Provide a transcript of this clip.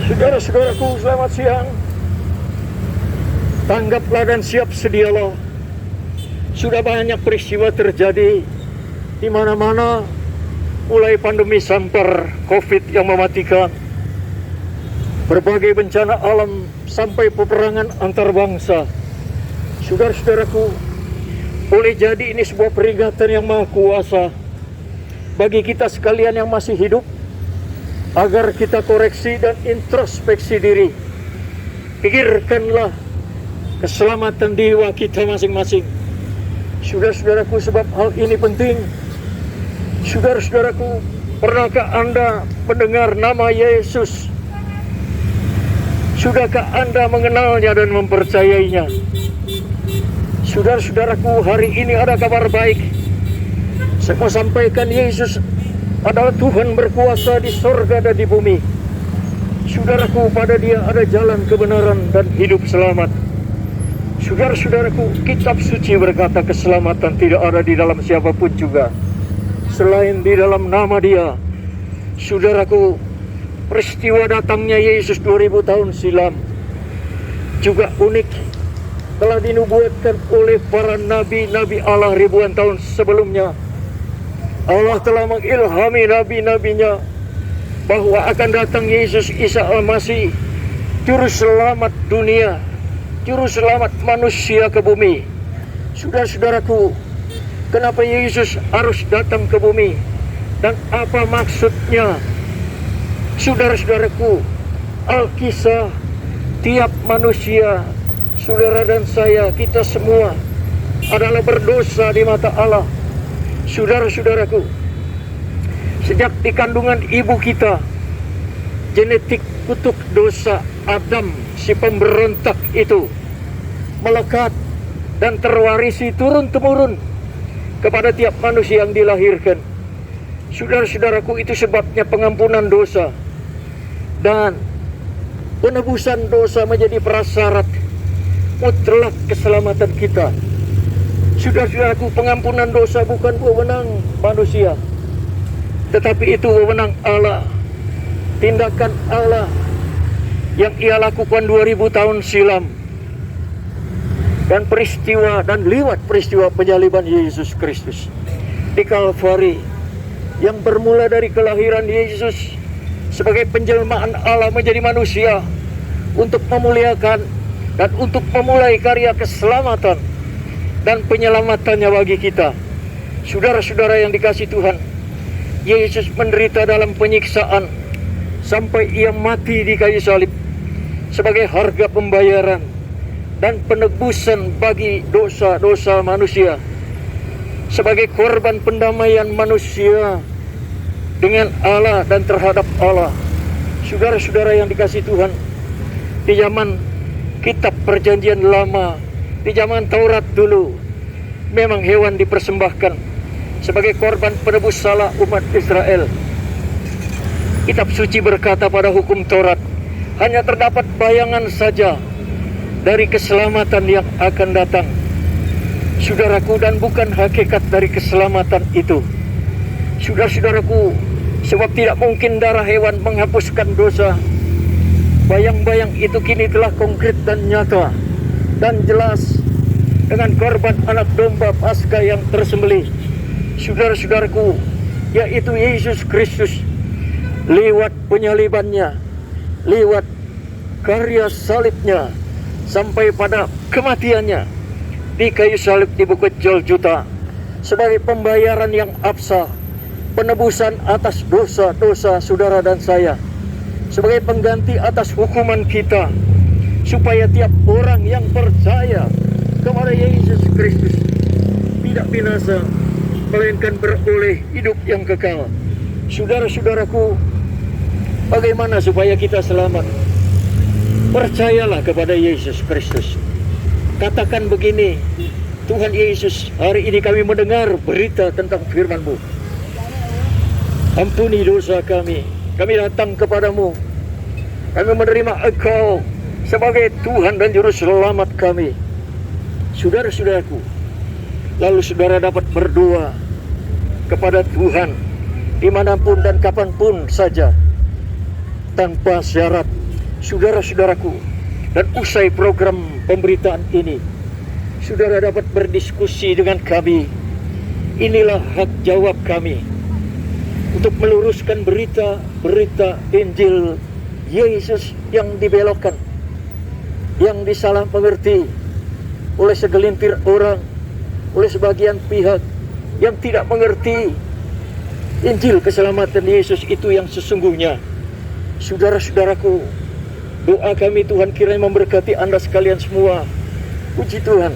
Saudara-saudaraku, selamat siang. Tanggaplah dan siap sedialah. Sudah banyak peristiwa terjadi di mana-mana, mulai pandemi sampai COVID yang mematikan, berbagai bencana alam sampai peperangan antar bangsa. Saudara-saudaraku, boleh jadi ini sebuah peringatan yang maha kuasa bagi kita sekalian yang masih hidup, agar kita koreksi dan introspeksi diri. Pikirkanlah keselamatan jiwa kita masing-masing. Saudara-saudaraku, sebab hal ini penting. Saudara-saudaraku, pernahkah Anda mendengar nama Yesus? Sudahkah Anda mengenalnya dan mempercayainya? Saudara-saudaraku, hari ini ada kabar baik. Saya mau sampaikan, Yesus adalah Tuhan berkuasa di sorga dan di bumi. Saudaraku, pada Dia ada jalan kebenaran dan hidup selamat. Saudara-saudaraku, kitab suci berkata keselamatan tidak ada di dalam siapapun juga selain di dalam nama Dia. Saudaraku, peristiwa datangnya Yesus 2000 tahun silam juga unik, telah dinubuatkan oleh para nabi-nabi Allah ribuan tahun sebelumnya. Allah telah mengilhami nabi-nabinya bahwa akan datang Yesus Isa Al-Masih, juru selamat dunia, juru selamat manusia ke bumi. Saudara-saudaraku, kenapa Yesus harus datang ke bumi dan apa maksudnya? Saudara-saudaraku, Alkisah, tiap manusia, saudara dan saya, kita semua adalah berdosa di mata Allah. Saudara-saudaraku, sejak di kandungan ibu kita, genetik kutuk dosa Adam, si pemberontak itu, melekat dan terwarisi turun-temurun kepada tiap manusia yang dilahirkan. Saudara-saudaraku, itu sebabnya pengampunan dosa dan penebusan dosa menjadi prasyarat mutlak keselamatan kita. Saudara-saudaraku, pengampunan dosa bukan wewenang manusia, tetapi itu wewenang Allah. Tindakan Allah yang Ia lakukan 2000 tahun silam, dan peristiwa dan lewat peristiwa penyaliban Yesus Kristus di Kalvari, yang bermula dari kelahiran Yesus sebagai penjelmaan Allah menjadi manusia untuk memuliakan dan untuk memulai karya keselamatan dan penyelamatannya bagi kita. Saudara-saudara yang dikasihi Tuhan, Yesus menderita dalam penyiksaan sampai Ia mati di kayu salib sebagai harga pembayaran dan penebusan bagi dosa-dosa manusia, sebagai korban pendamaian manusia dengan Allah dan terhadap Allah. Saudara-saudara yang dikasihi Tuhan, di zaman kitab perjanjian lama, di zaman Taurat dulu, memang hewan dipersembahkan sebagai korban penebus salah umat Israel. Kitab suci berkata pada hukum Taurat, hanya terdapat bayangan saja dari keselamatan yang akan datang. Saudaraku, dan bukan hakikat dari keselamatan itu. Saudara-saudaraku, sebab tidak mungkin darah hewan menghapuskan dosa. Bayang-bayang itu kini telah konkret dan nyata dan jelas dengan korban anak domba Paskah yang tersembelih. Saudara-saudaraku, yaitu Yesus Kristus, lewat penyalibannya, lewat karya salibnya, sampai pada kematiannya di kayu salib di Bukit Golgota, sebagai pembayaran yang absah, penebusan atas dosa-dosa saudara dan saya, sebagai pengganti atas hukuman kita, supaya tiap orang yang percaya kepada Yesus Kristus tidak binasa, melainkan beroleh hidup yang kekal. Saudara-saudaraku, bagaimana supaya kita selamat? Percayalah kepada Yesus Kristus. Katakan begini, Tuhan Yesus, hari ini kami mendengar berita tentang firman-Mu. Ampuni dosa kami datang kepadamu. Kami menerima Engkau sebagai Tuhan dan Juru Selamat kami. Saudara-saudaraku, lalu saudara dapat berdoa kepada Tuhan dimanapun dan kapanpun saja, tanpa syarat, saudara-saudaraku, dan usai program pemberitaan ini, saudara dapat berdiskusi dengan kami. Inilah hak jawab kami untuk meluruskan berita Injil Yesus yang dibelokkan, yang disalah mengerti oleh segelintir orang, oleh sebagian pihak yang tidak mengerti Injil keselamatan Yesus itu yang sesungguhnya. Saudara-saudaraku, doa kami Tuhan kiranya memberkati Anda sekalian semua. Puji Tuhan.